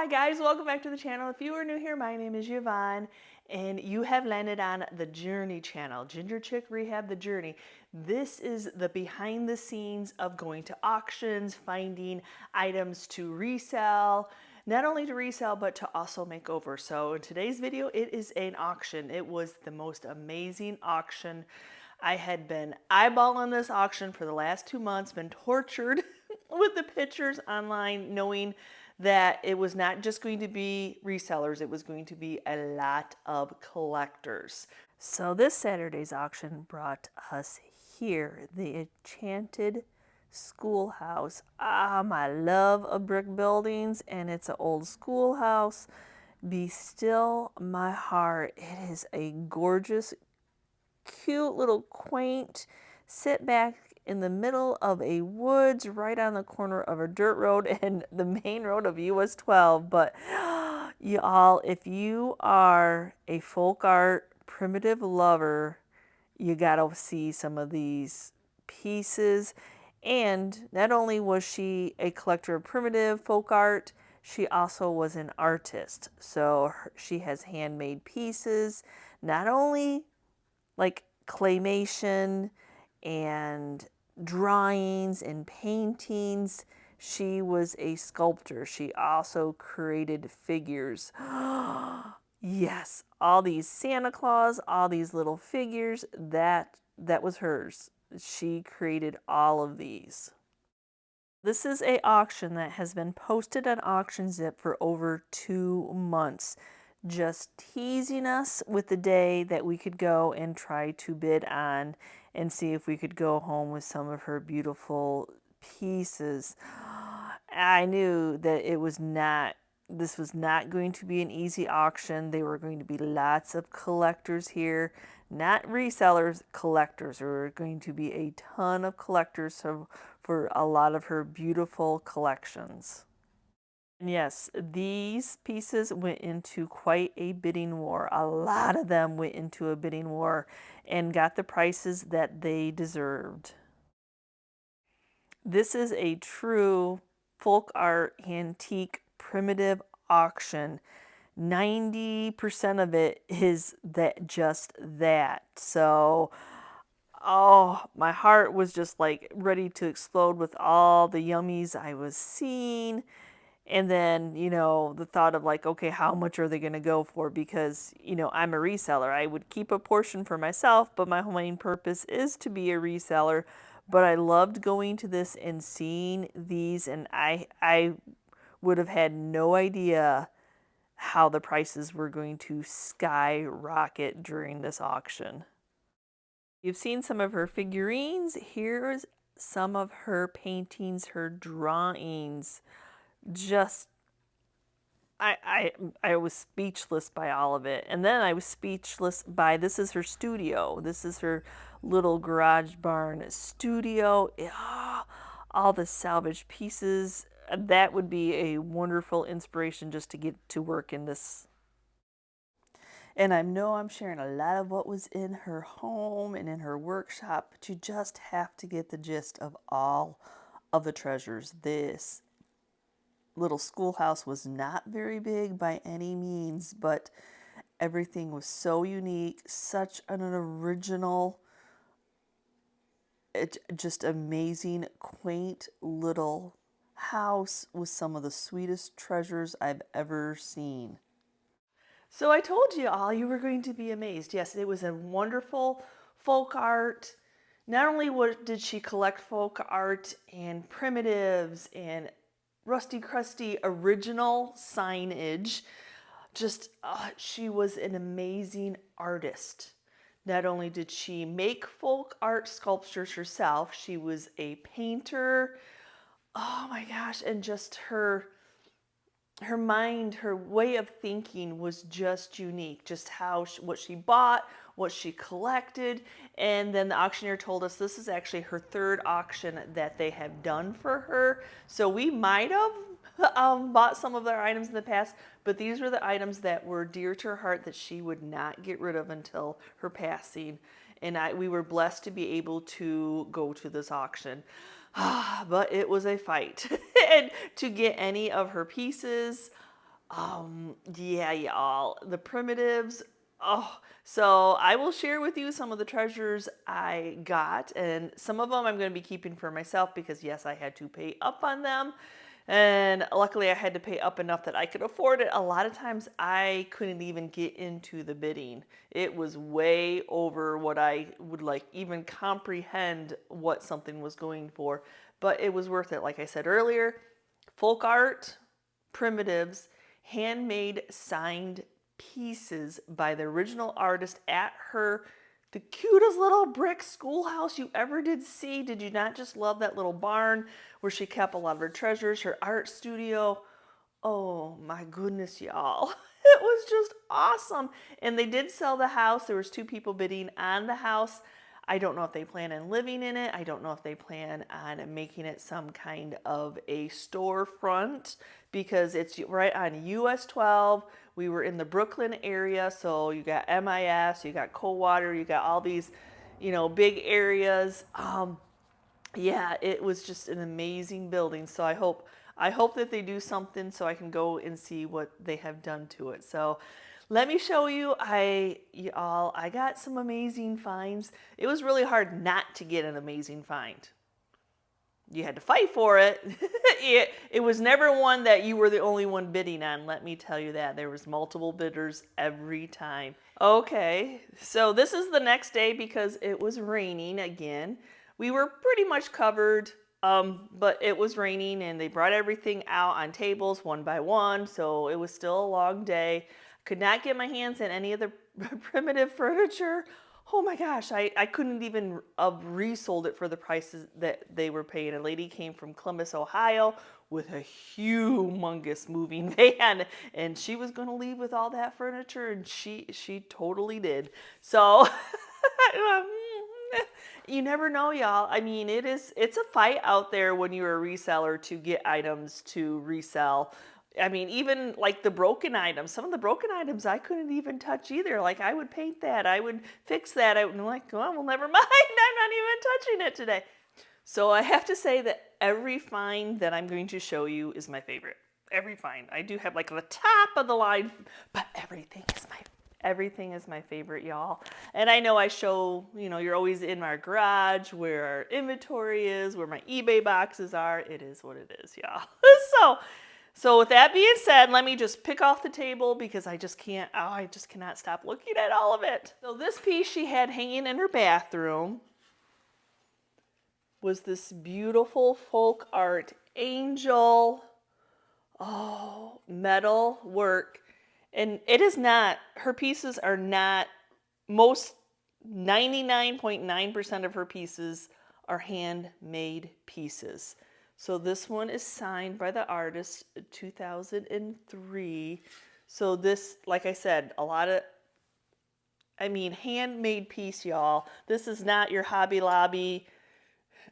Hi guys, welcome back to the channel. If you are new here, my name is Yvonne and you have landed on the Journey channel, Ginger Chick Rehab, the Journey. This is the behind the scenes of going to auctions, finding items to resell, not only to resell, but to also make over. So in today's video, it is an auction. It was the most amazing auction. I had been eyeballing this auction for the last 2 months, been tortured with the pictures online, knowing that it was not just going to be resellers, it was going to be a lot of collectors. So this Saturday's auction brought us here, the Enchanted Schoolhouse. My love of brick buildings, and it's an old schoolhouse. Be still my heart. It is a gorgeous, cute little quaint, sit back in the middle of a woods right on the corner of a dirt road and the main road of US 12. But y'all, if you are a folk art primitive lover, you gotta see some of these pieces. And not only was she a collector of primitive folk art, she also was an artist. So she has handmade pieces, not only like claymation and drawings and paintings. She was a sculptor. She also created figures. Yes, all these Santa Claus, all these little figures, that was hers. She created all of these. This is an auction that has been posted on AuctionZip for over 2 months, just teasing us with the day that we could go and try to bid on and see if we could go home with some of her beautiful pieces. I knew that this was not going to be an easy auction. There were going to be lots of collectors here, not resellers, collectors. There were going to be a ton of collectors for a lot of her beautiful collections. And yes, these pieces went into quite a bidding war. A lot of them went into a bidding war and got the prices that they deserved. This is a true folk art, antique, primitive auction. 90% of it is just that. So, oh, my heart was just like ready to explode with all the yummies I was seeing. And then, the thought of like, okay, how much are they going to go for? Because, I'm a reseller. I would keep a portion for myself, but my main purpose is to be a reseller. But I loved going to this and seeing these, and I would have had no idea how the prices were going to skyrocket during this auction. You've seen some of her figurines. Here's some of her paintings, her drawings. Just, I was speechless by all of it. And then I was speechless by, this is her studio. This is her little garage barn studio. All the salvage pieces. That would be a wonderful inspiration just to get to work in this. And I know I'm sharing a lot of what was in her home and in her workshop, but you just have to get the gist of all of the treasures. This little schoolhouse was not very big by any means, but everything was so unique, such an original, just amazing, quaint little house with some of the sweetest treasures I've ever seen. So I told you all you were going to be amazed. Yes, it was a wonderful folk art. Not only did she collect folk art and primitives and rusty crusty original signage, she was an amazing artist. Not only did she make folk art sculptures herself, she was a painter. Oh my gosh, and just her mind, her way of thinking was just unique. Just what she bought, what she collected. And then the auctioneer told us this is actually her 3rd auction that they have done for her. So we might have bought some of their items in the past, but these were the items that were dear to her heart that she would not get rid of until her passing. And we were blessed to be able to go to this auction. But it was a fight. And to get any of her pieces, Yeah, y'all, the primitives. Oh, so I will share with you some of the treasures I got, and some of them I'm going to be keeping for myself because yes, I had to pay up on them. And luckily I had to pay up enough that I could afford it. A lot of times I couldn't even get into the bidding. It was way over what I would like even comprehend what something was going for, but it was worth it. Like I said earlier, folk art, primitives, handmade signed pieces by the original artist at the cutest little brick schoolhouse you ever did see. Did you not just love that little barn where she kept a lot of her treasures, her art studio? Oh my goodness, y'all. It was just awesome. And they did sell the house. There was 2 people bidding on the house. I don't know if they plan on living in it. I don't know if they plan on making it some kind of a storefront because it's right on US 12. We were in the Brooklyn area, so you got MIS, you got Coldwater, you got all these, big areas. Yeah, it was just an amazing building. So I hope that they do something so I can go and see what they have done to it. So let me show you. I got some amazing finds. It was really hard not to get an amazing find. You had to fight for it. It was never one that you were the only one bidding on, let me tell you that. There was multiple bidders every time. Okay, so this is the next day because it was raining again. We were pretty much covered, but it was raining and they brought everything out on tables one by one, so it was still a long day. Could not get my hands on any of the primitive furniture. Oh my gosh, I couldn't even resold it for the prices that they were paying. A lady came from Columbus, Ohio with a humongous moving van and she was going to leave with all that furniture and she totally did. So you never know, y'all. I mean, it's a fight out there when you're a reseller to get items to resell. I mean, even like the broken items, some of the broken items I couldn't even touch either. Like I would paint that, I would fix that. I'm like, oh, well, never mind. I'm not even touching it today. So I have to say that every find that I'm going to show you is my favorite. Every find. I do have like the top of the line, but everything is my favorite, y'all. And I know I show, you're always in our garage where our inventory is, where my eBay boxes are. It is what it is, y'all. So with that being said, let me just pick off the table because I just cannot stop looking at all of it. So this piece she had hanging in her bathroom was this beautiful folk art angel, metal work. And it is not, her pieces are not, most 99.9% of her pieces are handmade pieces. So this one is signed by the artist 2003. So this, like I said, handmade piece, y'all. This is not your Hobby Lobby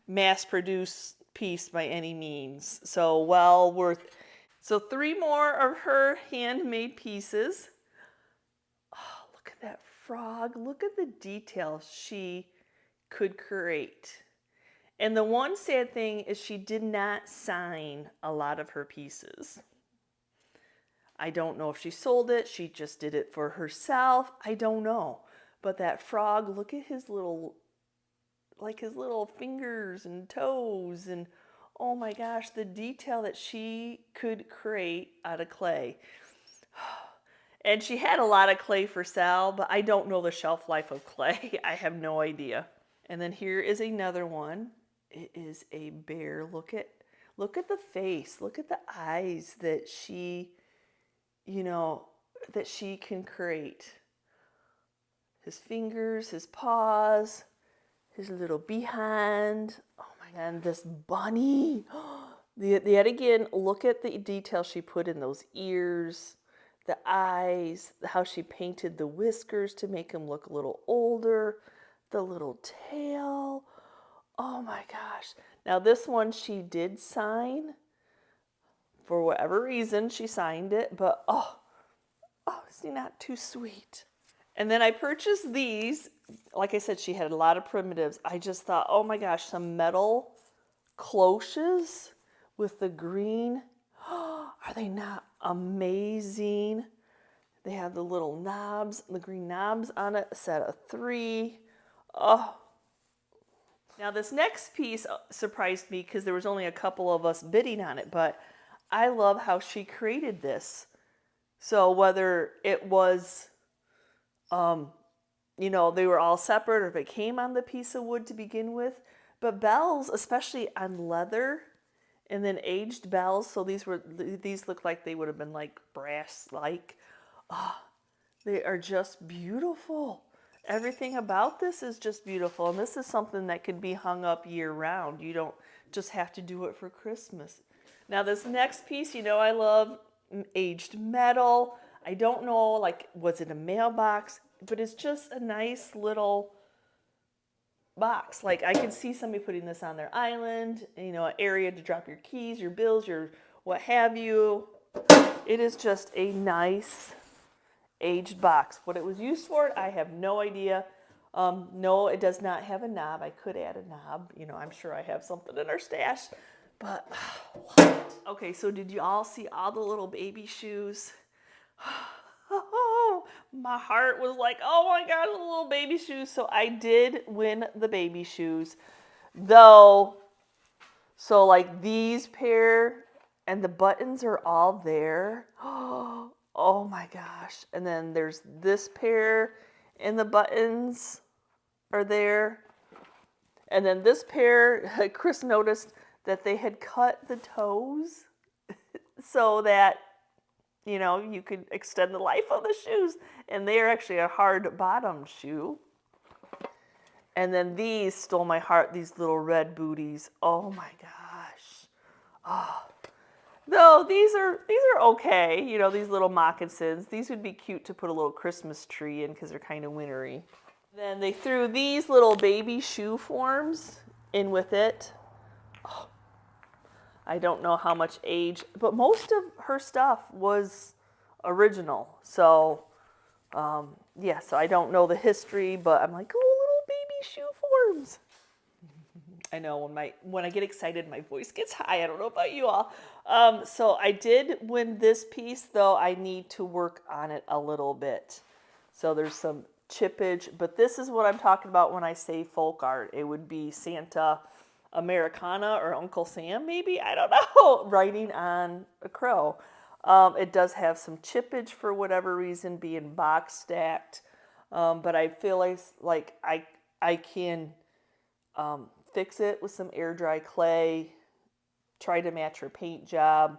mass-produced piece by any means. So well worth. So 3 more of her handmade pieces. Oh, look at that frog. Look at the details she could create. And the one sad thing is she did not sign a lot of her pieces. I don't know if she sold it. She just did it for herself. I don't know. But that frog, look at his little fingers and toes. And oh my gosh, the detail that she could create out of clay. And she had a lot of clay for sale, but I don't know the shelf life of clay. I have no idea. And then here is another one. It is a bear. Look at the face. Look at the eyes that she can create. His fingers, his paws, his little behind. Oh my God, and this bunny. Yet again, look at the detail she put in those ears, the eyes, how she painted the whiskers to make him look a little older, the little tail. Oh my gosh. Now this one she did sign. For whatever reason, she signed it, but is he not too sweet? And then I purchased these. Like I said, she had a lot of primitives. I just thought, oh my gosh, some metal cloches with the green. Are they not amazing. They have the little knobs, the green knobs on it, a set of 3. Oh. Now this next piece surprised me because there was only a couple of us bidding on it, but I love how she created this. So whether it was, you know, they were all separate or if it came on the piece of wood to begin with, but bells, especially on leather, and then aged bells. So these look like they would have been like brass-like. Oh, they are just beautiful. Everything about this is just beautiful. And this is something that can be hung up year round. You don't just have to do it for Christmas. Now this next piece, you know I love aged metal. I don't know, like, was it a mailbox? But it's just a nice little box. Like, I could see somebody putting this on their island, you know, an area to drop your keys, your bills, your what have you. It is just a nice aged box. What it was used for, I have no idea. No, it does not have a knob. I could add a knob. You know, I'm sure I have something in our stash. But, okay, so did you all see all the little baby shoes? Oh, my heart was like, oh my God, the little baby shoes. So I did win the baby shoes. Though, so like these pair and the buttons are all there. Oh my gosh. And then there's this pair and the buttons are there. And then this pair, Chris noticed that they had cut the toes so that, you know, you could extend the life of the shoes. And they are actually a hard bottom shoe. And then these stole my heart, these little red booties. Oh my gosh. Oh. Though these are okay, you know, these little moccasins. These would be cute to put a little Christmas tree in because they're kind of wintry. Then they threw these little baby shoe forms in with it. Oh, I don't know how much age, but most of her stuff was original. So, yeah, so I don't know the history, but I'm like, oh, little baby shoe forms. I know when I get excited, my voice gets high. I don't know about you all. So I did win this piece, though I need to work on it a little bit. So there's some chippage, but this is what I'm talking about when I say folk art. It would be Santa, Americana, or Uncle Sam, maybe, I don't know, writing on a crow. It does have some chippage for whatever reason, being box stacked, but I feel like I can fix it with some air dry clay, try to match her paint job.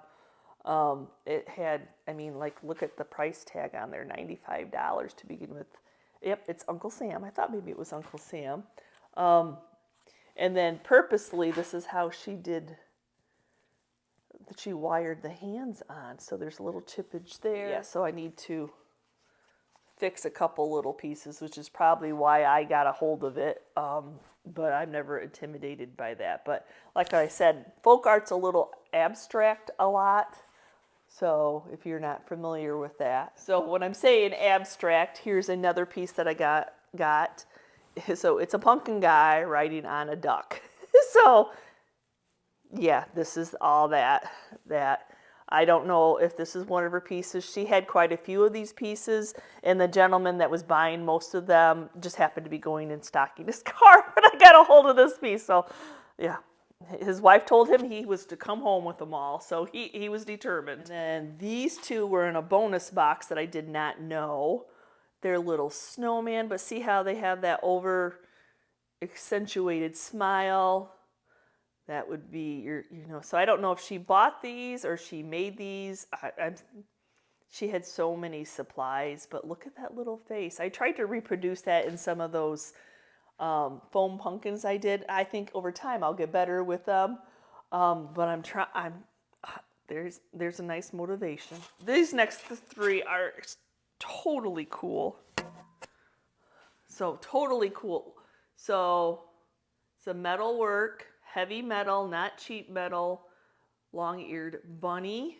It had, I mean, like, look at the price tag on there, $95 to begin with. Yep, it's Uncle Sam. I thought maybe it was Uncle Sam. And then purposely, this is how she did, she wired the hands on. So there's a little chippage there. Yeah, so I need to fix a couple little pieces, which is probably why I got a hold of it. But I'm never intimidated by that. But like I said, folk art's a little abstract a lot. So if you're not familiar with that. So when I'm saying abstract, here's another piece that I got. So it's a pumpkin guy riding on a duck. So yeah, this is all that. I don't know if this is one of her pieces. She had quite a few of these pieces, and the gentleman that was buying most of them just happened to be going and stocking his car, but I got a hold of this piece. So yeah, his wife told him he was to come home with them all, so he was determined. And then these two were in a bonus box that I did not know. They're little snowman, but see how they have that over accentuated smile. That would be your, you know, so I don't know if she bought these or she made these. She had so many supplies, but look at that little face. I tried to reproduce that in some of those foam pumpkins I did. I think over time I'll get better with them, but there's a nice motivation. These next three are totally cool. So totally cool. So it's a metal work, heavy metal, not cheap metal, long-eared bunny,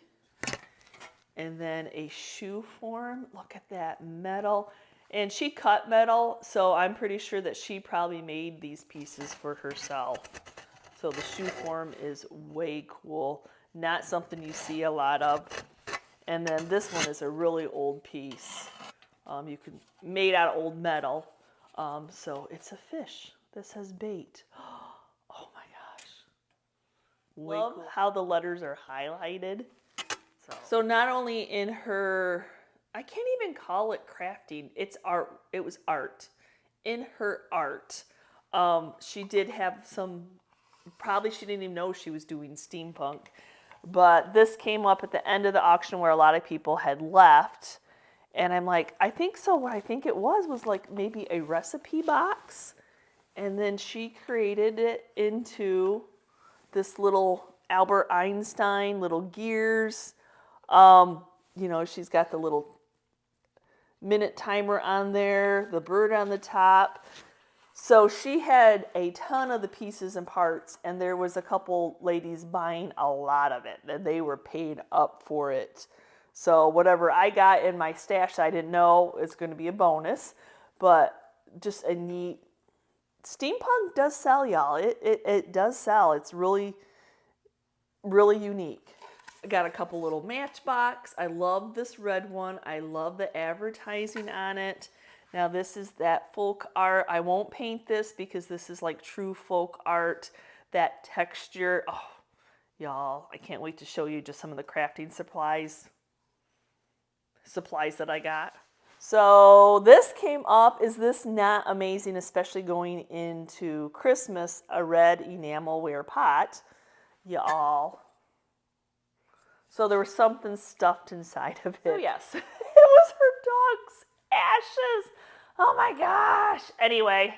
and then a shoe form. Look at that metal. And she cut metal, so I'm pretty sure that she probably made these pieces for herself. So the shoe form is way cool. Not something you see a lot of. And then this one is a really old piece. Made out of old metal. So it's a fish. This has bait. Oh my gosh. Love how the letters are highlighted. So not only in her, I can't even call it crafting. It's art. It was art. In her art, she did have some, probably she didn't even know she was doing steampunk. But this came up at the end of the auction where a lot of people had left. And I'm like, I think so. What I think it was like maybe a recipe box. And then she created it into this little Albert Einstein, little gears. You know, she's got the little minute timer on there, the bird on the top. So she had a ton of the pieces and parts, and there was a couple ladies buying a lot of it, and they were paid up for it. So whatever I got in my stash, I didn't know it's going to be a bonus, but just a neat. Steampunk does sell, y'all. It does sell. It's really, really unique. I got a couple little Matchbox. I love this red one. I love the advertising on it. Now this is that folk art. I won't paint this because this is like true folk art. That texture. Oh, y'all, I can't wait to show you just some of the crafting supplies that I got. So this came up. Is this not amazing, especially going into Christmas? A red enamelware pot, y'all. So there was something stuffed inside of it. So yes, it was her dog's ashes. Oh my gosh. Anyway,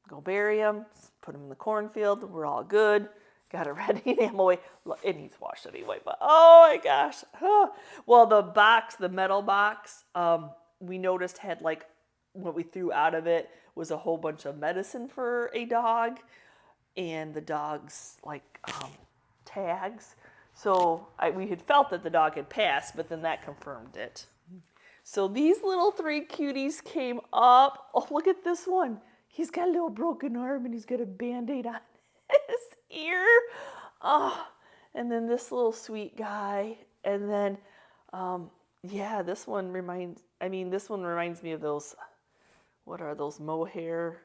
go bury them, put them in the cornfield. We're all good. Got a red enamel. It needs washed anyway, but oh my gosh. Huh. Well, the box, the metal box, we noticed had like, what we threw out of it was a whole bunch of medicine for a dog and the dog's like tags. So we had felt that the dog had passed, but then that confirmed it. So these little three cuties came up. Oh, look at this one. He's got a little broken arm and he's got a Band-Aid on his ear. Oh, and then this little sweet guy. And then, yeah, this one reminds me of those, what are those, mohair?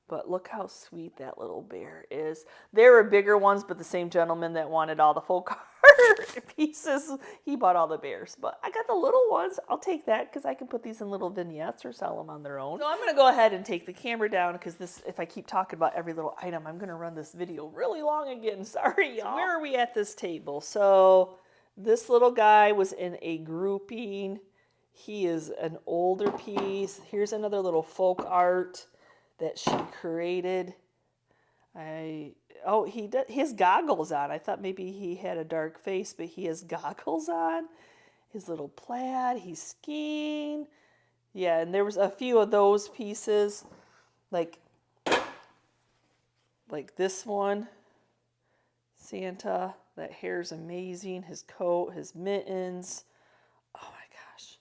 But look how sweet that little bear is. There were bigger ones, but the same gentleman that wanted all the folk art pieces, he bought all the bears. But I got the little ones. I'll take that because I can put these in little vignettes or sell them on their own. So I'm going to go ahead and take the camera down because if I keep talking about every little item, I'm going to run this video really long again. Sorry, y'all. So where are we at this table? So this little guy was in a grouping. He is an older piece. Here's another little folk art that she created. He has goggles on. I thought maybe he had a dark face, but he has goggles on. His little plaid, he's skiing. Yeah, and there was a few of those pieces, like this one, Santa. That hair's amazing. His coat, his mittens. Oh my gosh.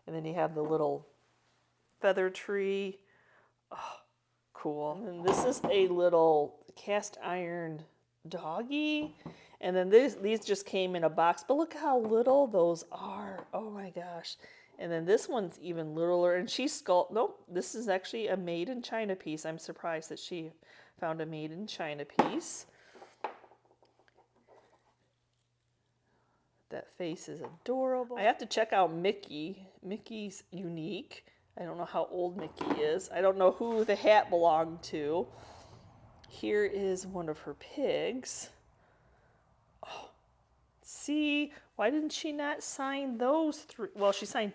And then you have the little feather tree. Oh, cool. And this is a little cast iron doggy. And then these just came in a box. But look how little those are. Oh my gosh. And then this one's even littler. And nope, this is actually a made in China piece. I'm surprised that she found a made in China piece. That face is adorable. I have to check out Mickey. Mickey's unique. I don't know how old Mickey is. I don't know who the hat belonged to. Here is one of her pigs. Oh, see, why didn't she not sign those three? Well, she signed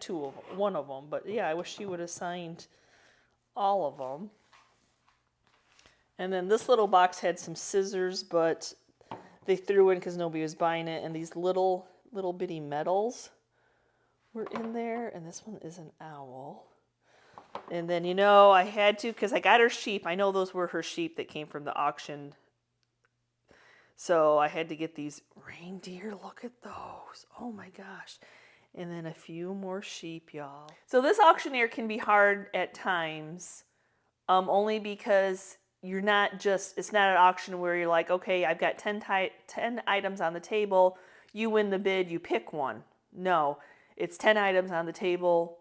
one of them, but yeah, I wish she would have signed all of them. And then this little box had some scissors, but they threw in because nobody was buying it. And these little bitty medals were in there. And this one is an owl. And then, I had to, because I got her sheep. I know those were her sheep that came from the auction. So I had to get these reindeer. Look at those. Oh my gosh. And then a few more sheep, y'all. So this auctioneer can be hard at times, only because it's not an auction where you're like, okay, I've got 10 items on the table. you win the bid, you pick one. No, it's 10 items on the table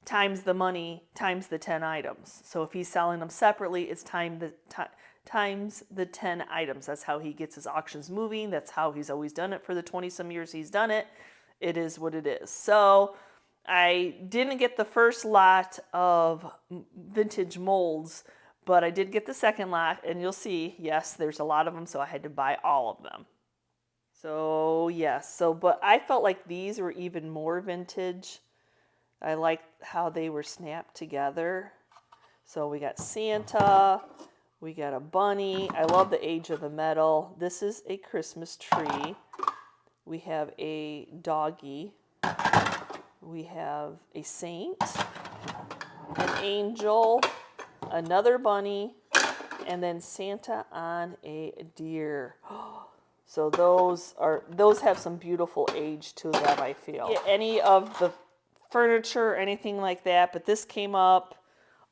times the money times the 10 items. So if he's selling them separately, it's times the 10 items. That's how he gets his auctions moving. That's how he's always done it for the 20-some years he's done it. It is what it is. So I didn't get the first lot of vintage molds, but I did get the second lot, and you'll see, yes, there's a lot of them, so I had to buy all of them. So, yes, but I felt like these were even more vintage. I liked how they were snapped together. So we got Santa, we got a bunny. I love the age of the metal. This is a Christmas tree. We have a doggy. We have a saint, an angel, another bunny, and then Santa on a deer. So those have some beautiful age to them, I feel. Yeah, any of the furniture or anything like that, but this came up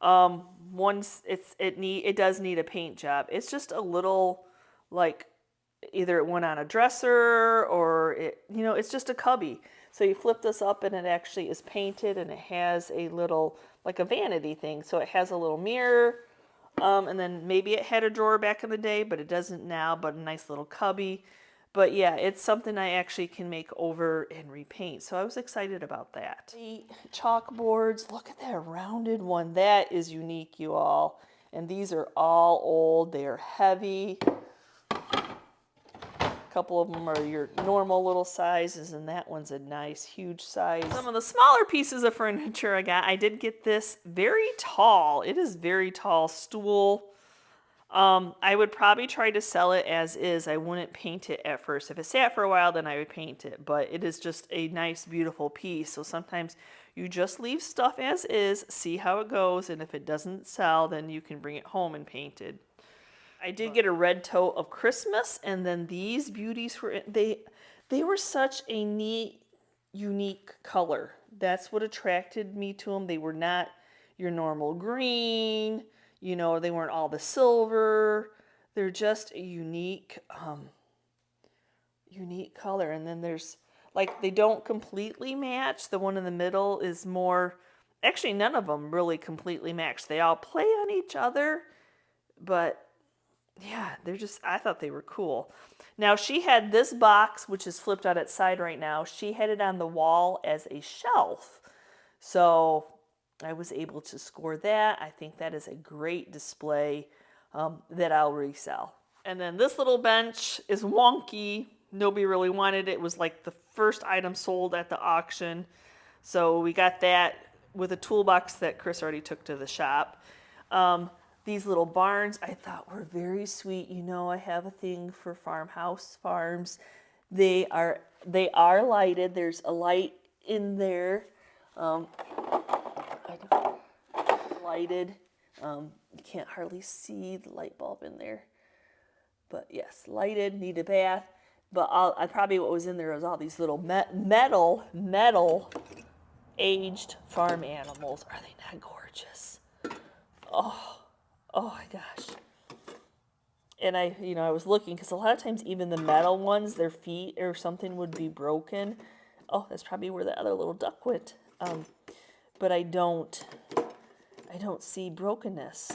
once. It does need a paint job. It's just a little, like, either it went on a dresser or it's just a cubby. So you flip this up and it actually is painted, and it has a little, like a vanity thing. So it has a little mirror, and then maybe it had a drawer back in the day, but it doesn't now, but a nice little cubby. But yeah, it's something I actually can make over and repaint. So I was excited about that. The chalkboards, look at that rounded one. That is unique, you all. And these are all old. They are heavy. A couple of them are your normal little sizes, and that one's a nice, huge size. Some of the smaller pieces of furniture I did get this very tall. It is very tall stool. I would probably try to sell it as is. I wouldn't paint it at first. If it sat for a while, then I would paint it. But it is just a nice, beautiful piece. So sometimes you just leave stuff as is, see how it goes, and if it doesn't sell, then you can bring it home and paint it. I did get a red toe of Christmas, and then these beauties were, they were such a neat, unique color. That's what attracted me to them. They were not your normal green, they weren't all the silver. They're just a unique color. And then there's, like, they don't completely match. The one in the middle is more, actually none of them really completely match. They all play on each other, but yeah, I thought they were cool. Now, she had this box, which is flipped on its side right now. She had it on the wall as a shelf. So I was able to score that. I think that is a great display that I'll resell. And then this little bench is wonky. Nobody really wanted it. It was like the first item sold at the auction. So we got that with a toolbox that Chris already took to the shop. These little barns I thought were very sweet. I have a thing for farms. They are lighted. There's a light in there. Lighted. You can't hardly see the light bulb in there. But yes, lighted, need a bath. But probably what was in there was all these little metal aged farm animals. Are they not gorgeous? Oh my gosh. And I was looking, because a lot of times even the metal ones, their feet or something would be broken. Oh, that's probably where the other little duck went. But I don't see brokenness,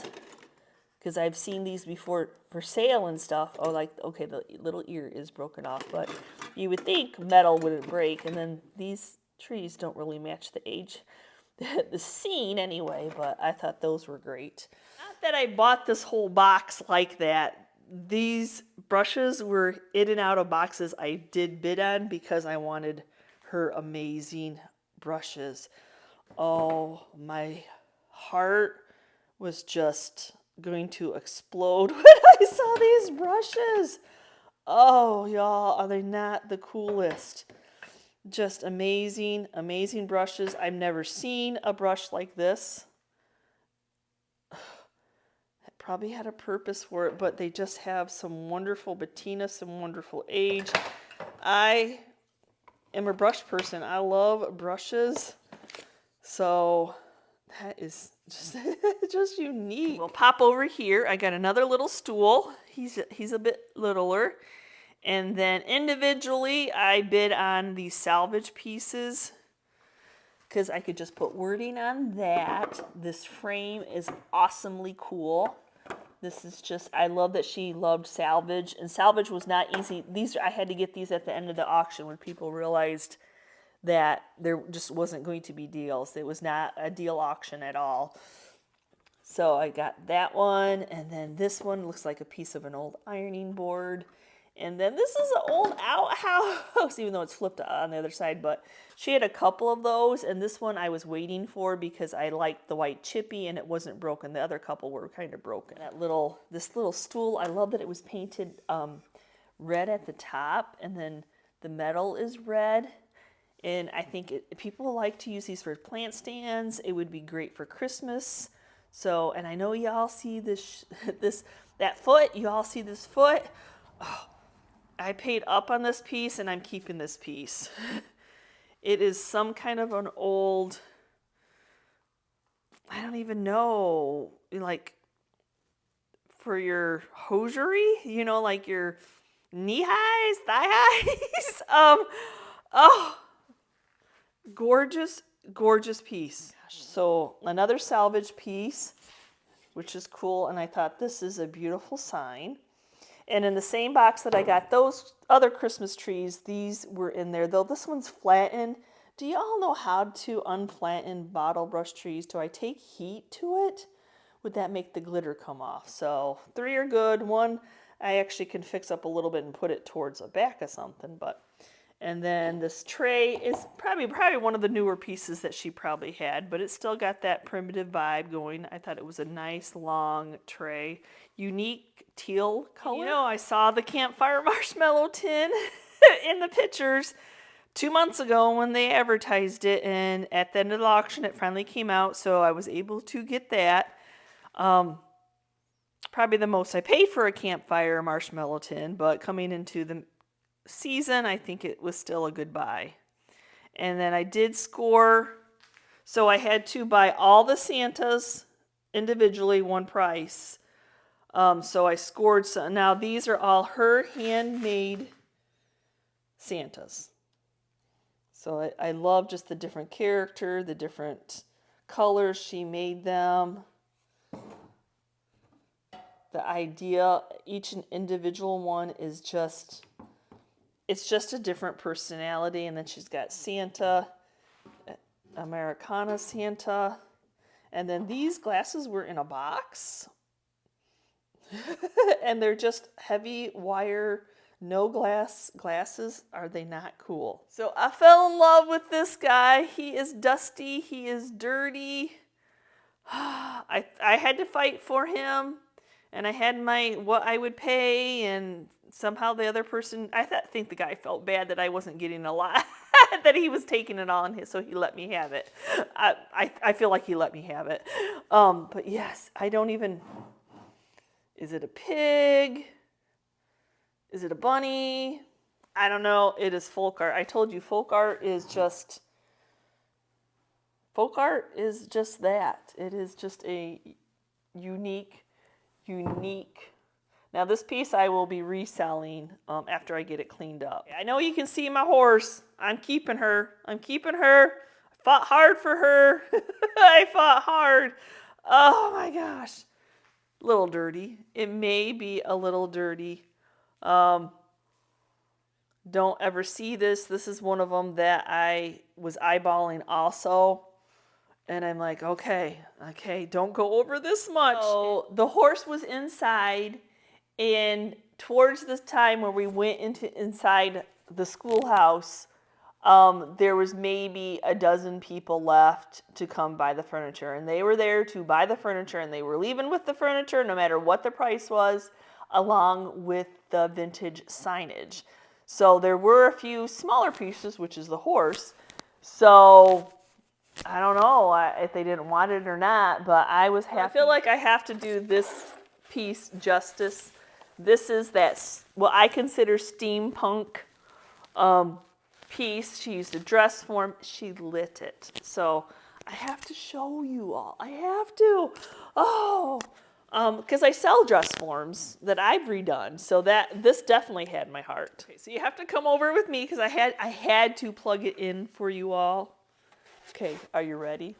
because I've seen these before for sale and stuff. Oh, like, okay, the little ear is broken off, but you would think metal wouldn't break. And then these trees don't really match the age, the scene anyway, but I thought those were great. Not that I bought this whole box like that. These brushes were in and out of boxes I did bid on because I wanted her amazing brushes. Oh, my heart was just going to explode when I saw these brushes. Oh, y'all, are they not the coolest? Just amazing, amazing brushes. I've never seen a brush like this. It probably had a purpose for it, but they just have some wonderful patina, some wonderful age. I am a brush person. I love brushes. So that is just unique. We'll pop over here. I got another little stool. He's a bit littler. And then individually, I bid on these salvage pieces because I could just put wording on that. This frame is awesomely cool. This is just, I love that she loved salvage, and salvage was not easy. I had to get these at the end of the auction when people realized that there just wasn't going to be deals. It was not a deal auction at all. So I got that one, and then this one looks like a piece of an old ironing board. And then this is an old outhouse, even though it's flipped on the other side, but she had a couple of those, and this one I was waiting for because I liked the white chippy and it wasn't broken. The other couple were kind of broken. This little stool, I love that it was painted red at the top, and then the metal is red. And I think people like to use these for plant stands. It would be great for Christmas. So, and I know y'all see that foot. You all see this foot. Oh, I paid up on this piece, and I'm keeping this piece. It is some kind of an old, I don't even know, like for your hosiery, like your knee highs, thigh highs. Oh, gorgeous, gorgeous piece. So another salvage piece, which is cool, and I thought this is a beautiful sign. And in the same box that I got those other Christmas trees, these were in there, though this one's flattened. Do y'all know how to unflatten bottle brush trees? Do I take heat to it? Would that make the glitter come off? So 3 are good. 1 I actually can fix up a little bit and put it towards the back of something. And then this tray is probably one of the newer pieces that she probably had, but it still got that primitive vibe going. I thought it was a nice long tray. Unique teal color. I saw the campfire marshmallow tin in the pictures 2 months ago when they advertised it, and at the end of the auction it finally came out, so I was able to get that. Probably the most I paid for a campfire marshmallow tin, but coming into the season, I think it was still a good buy. And then I did score, so I had to buy all the Santas individually, one price. So I scored some. Now these are all her handmade Santas. So I love just the different character, the different colors she made them. The idea, each individual one is it's just a different personality. And then she's got Santa, Americana Santa. And then these glasses were in a box. And they're just heavy wire, no glasses. Are they not cool? So I fell in love with this guy. He is dusty. He is dirty. I had to fight for him. And I had what I would pay, and somehow the other person, I think the guy felt bad that I wasn't getting a lot, that he was taking it all, so he let me have it. I feel like he let me have it. But yes, I don't even, is it a pig? Is it a bunny? I don't know. It is folk art. I told you folk art is just that. It is just a unique. Now this piece I will be reselling after I get it cleaned up. I know you can see my horse. I'm keeping her. I fought hard for her. I fought hard. Oh my gosh. A little dirty. It may be a little dirty. Don't ever see this. This is one of them that I was eyeballing also. And I'm like, okay, don't go over this much. So the horse was inside, and towards this time where we went inside the schoolhouse, there was maybe a dozen people left to come buy the furniture. And they were there to buy the furniture, and they were leaving with the furniture no matter what the price was, along with the vintage signage. So there were a few smaller pieces, which is the horse. So I don't know if they didn't want it or not, but I was happy. I feel like I have to do this piece justice. This is what I consider steampunk piece. She used a dress form. She lit it. So I have to show you all. I have to. Oh, because I sell dress forms that I've redone. So this definitely had my heart. Okay, so you have to come over with me because I had to plug it in for you all. Okay, are you ready?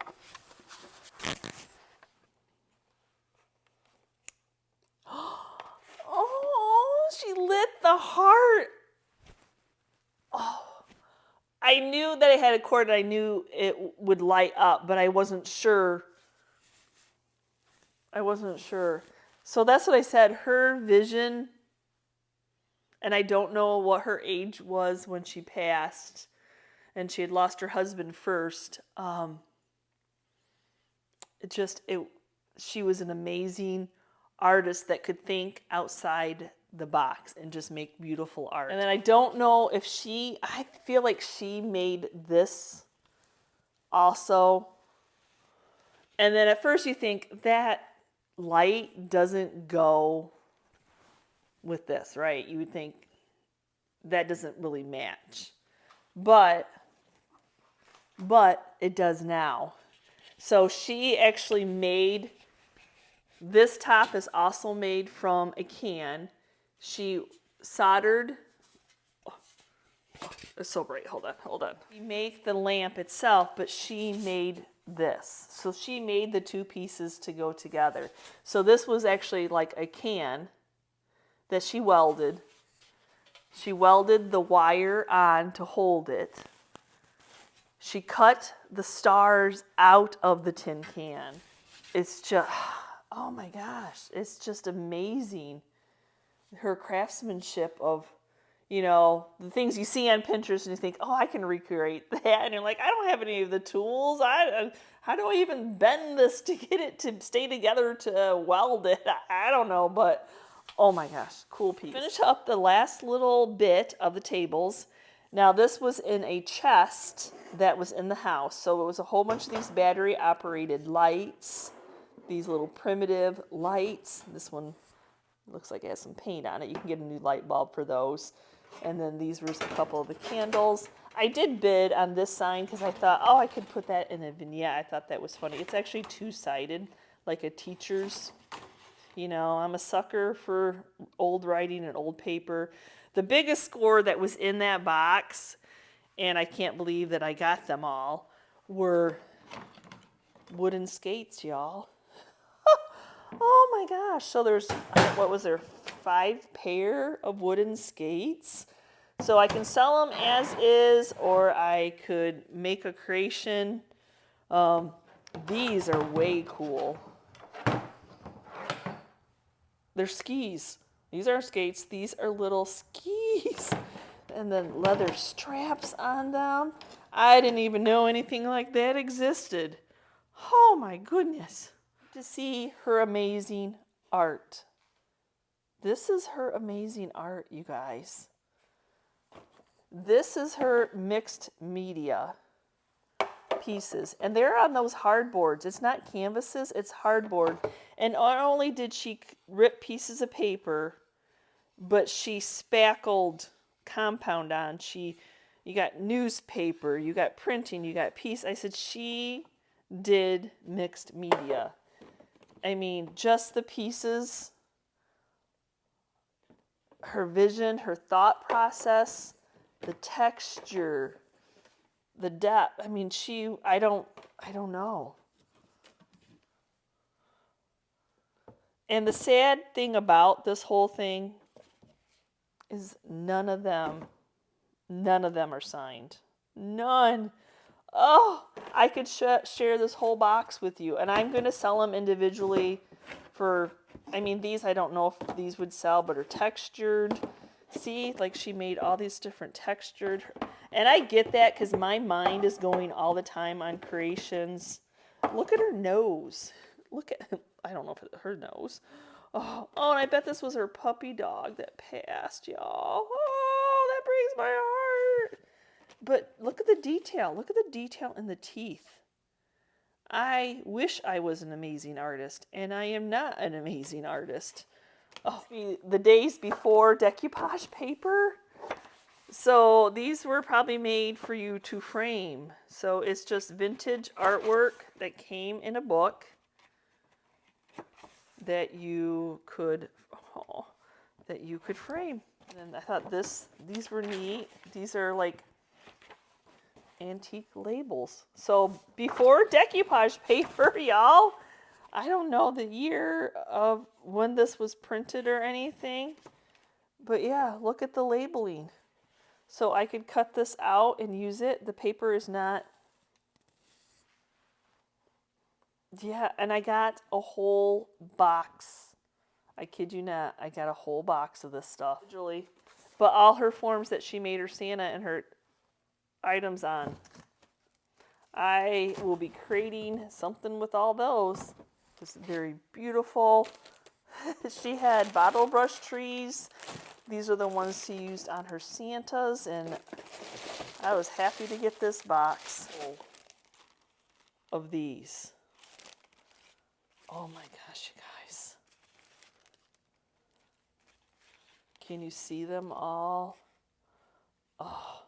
Oh, she lit the heart. Oh, I knew that I had a cord and I knew it would light up, but I wasn't sure. So that's what I said. Her vision, and I don't know what her age was when she passed, and she had lost her husband first. She was an amazing artist that could think outside the box and just make beautiful art. And then I don't know if I feel like she made this also. And then at first you think that light doesn't go with this, right? You would think that doesn't really match. But it does now. So she actually made, this top is also made from a can. She soldered, it's so bright, hold on. We make the lamp itself, but she made this. So she made the two pieces to go together. So this was actually like a can that she welded. She welded the wire on to hold it. She cut the stars out of the tin can. It's just, oh my gosh, it's just amazing. Her craftsmanship of, the things you see on Pinterest and you think, oh, I can recreate that. And you're like, I don't have any of the tools. How do I even bend this to get it to stay together to weld it? I don't know, but oh my gosh, cool piece. Finish up the last little bit of the tables. Now this was in a chest that was in the house. So it was a whole bunch of these battery operated lights, these little primitive lights. This one looks like it has some paint on it. You can get a new light bulb for those. And then these were a couple of the candles. I did bid on this sign because I thought, oh, I could put that in a vignette. I thought that was funny. It's actually two-sided, like a teacher's. I'm a sucker for old writing and old paper. The biggest score that was in that box, and I can't believe that I got them all, were wooden skates, y'all. Oh my gosh. So there's, what was there, 5 pair of wooden skates? So I can sell them as is, or I could make a creation. These are way cool. They're skis. These aren't skates. These are little skis. And then leather straps on them. I didn't even know anything like that existed. Oh my goodness. To see her amazing art. This is her amazing art, you guys. This is her mixed media pieces. And they're on those hardboards. It's not canvases, it's hardboard. And not only did she rip pieces of paper, but she spackled compound on. You got newspaper, you got printing, you got piece. I said she did mixed media. I mean, just the pieces, her vision, her thought process, the texture, the depth. I mean, I don't know. And the sad thing about this whole thing is none of them are signed. None. Oh, I could share this whole box with you. And I'm going to sell them individually for, these I don't know if these would sell, but are textured. See, like she made all these different textured. And I get that because my mind is going all the time on creations. Look at her nose. I don't know if it's her nose. Oh, and I bet this was her puppy dog that passed, y'all. Oh, that breaks my heart. But look at the detail. Look at the detail in the teeth. I wish I was an amazing artist, and I am not an amazing artist. Oh, the days before decoupage paper. So these were probably made for you to frame. So it's just vintage artwork that came in a book. that you could frame. And I thought these were neat. These are like antique labels. So before decoupage paper, y'all, I don't know the year of when this was printed or anything, but yeah, look at the labeling. So I could cut this out and use it. The paper is not, yeah, and I got a whole box. I kid you not, I got a whole box of this stuff. Julie, but all her forms that she made her Santa and her items on. I will be creating something with all those. It's very beautiful. She had bottle brush trees. These are the ones she used on her Santas, and I was happy to get this box of these. Oh my gosh, you guys. Can you see them all? Oh,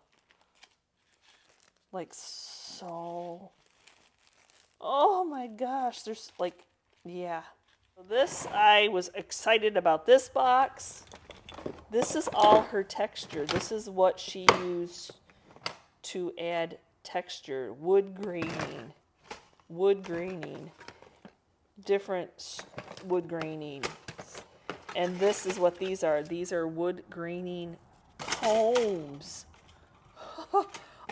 like so. Oh my gosh, there's like, yeah. This, I was excited about this box. This is all her texture. This is what she used to add texture. Wood graining, different wood graining. And this is what these are. These are wood graining combs.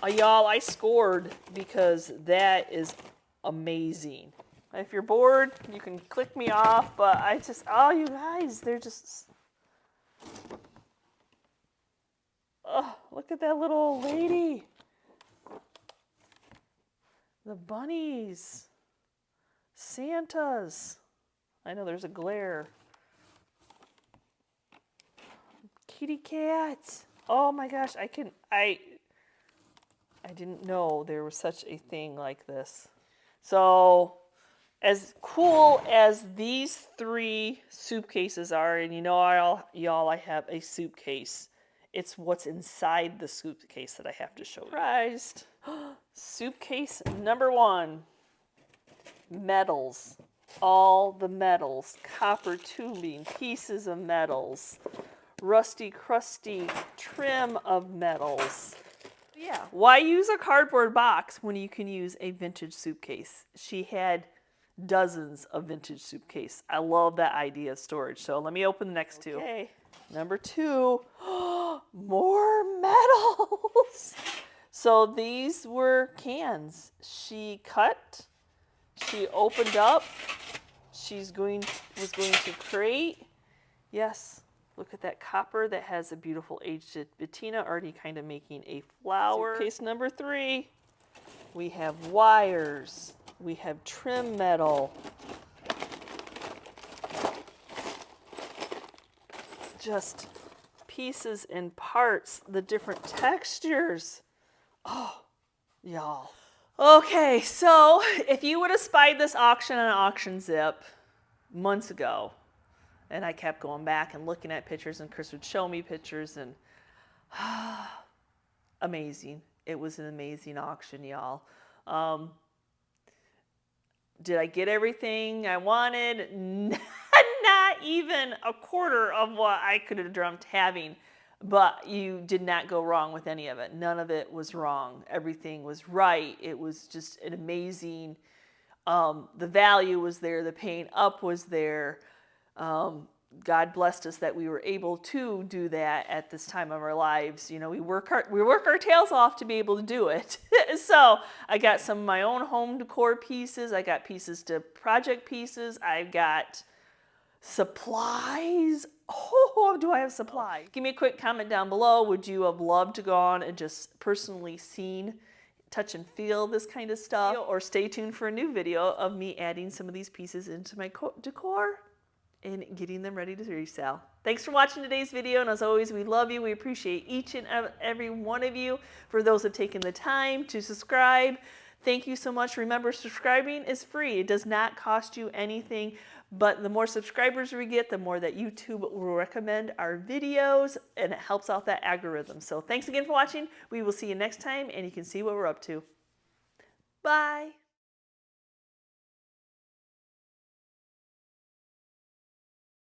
Y'all, I scored because that is amazing. If you're bored, you can click me off, but I just, oh, you guys, they're just, oh, look at that little lady. The bunnies. Santas. I know there's a glare. Kitty cats. Oh my gosh, I didn't know there was such a thing like this. So, as cool as these 3 soup cases are, and you know, y'all, I have a soup case. It's what's inside the soup case that I have to show you. Surprised. Soup case number 1. Metals. All the metals. Copper tubing, pieces of metals. Rusty, crusty trim of metals. Yeah, why use a cardboard box when you can use a vintage soup case? She had dozens of vintage soup case. I love that idea of storage. So let me open the next 2. Okay, number 2, more metals. So these were cans. She cut, she opened up, was going to create. Yes, look at that copper that has a beautiful aged patina, already kind of making a flower. Case number 3, we have wires. We have trim metal. Just pieces and parts, the different textures. Oh, y'all. Okay, so if you would have spied this auction on Auction Zip months ago, and I kept going back and looking at pictures, and Chris would show me pictures, and amazing. It was an amazing auction, y'all. Did I get everything I wanted? Not even a quarter of what I could have dreamt having, but you did not go wrong with any of it. None of it was wrong. Everything was right. It was just an amazing, the value was there, the paying up was there. God blessed us that we were able to do that at this time of our lives. You know, we work our tails off to be able to do it. So I got some of my own home decor pieces. I got pieces to project pieces. I've got supplies. Oh, do I have supplies? Give me a quick comment down below. Would you have loved to go on and just personally seen, touch and feel this kind of stuff? Or stay tuned for a new video of me adding some of these pieces into my decor and getting them ready to resell. Thanks for watching today's video, and as always, we love you. We appreciate each and every one of you. For those who have taken the time to subscribe, thank you so much. Remember, subscribing is free. It does not cost you anything, but the more subscribers we get, the more that YouTube will recommend our videos, and it helps out that algorithm. So thanks again for watching. We will see you next time, and you can see what we're up to. Bye.